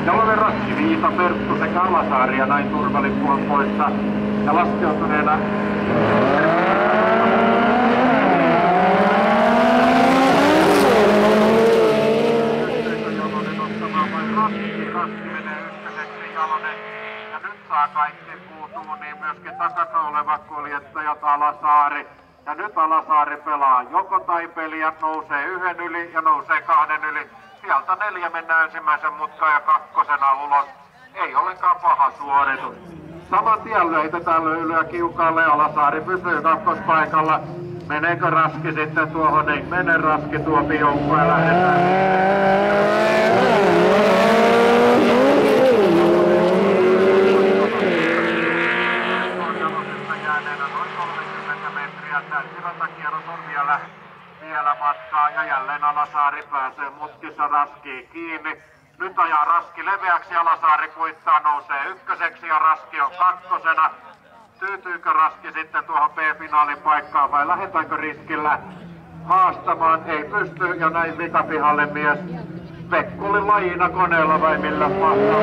Jalonen Raski, Viita, Perttu sekä Alasaari ja näin turvalippu on poissa. Ja laskeutuneena Jalonen ottamaan vain Raski. Raski menee ykköseksi Jalonen. Ja nyt saa kaikki puutuun, niin myöskin takana oleva kuljettajat Alasaari. Ja nyt Alasaari pelaa joko taipeliä, nousee yhden yli ja nousee kahden yli. Sieltä 4 mennään ensimmäisen mutkan ja kakkosena ulos. Ei ollenkaan paha suoritus. Saman tien löytetään löylyä kiukaalle. Alasaari pysyy kakkospaikalla. Meneekö Raski sitten tuohon? Ei mene Raski tuopi joukkoon ja lähdetään. Täysiratakierros on vielä matkaa ja jälleen Alasaari pääsee mutkissa Raskiin kiinni. Nyt ajaa Raski leveäksi, Alasaari kuittaa, nousee ykköseksi ja Raski on kakkosena. Tyytyykö Raski sitten tuohon B-finaalin paikkaan vai lähdetäänkö riskillä haastamaan? Ei pysty ja näin vikapihalle mies. Vekkuli lajina koneella vai millä mahtaa.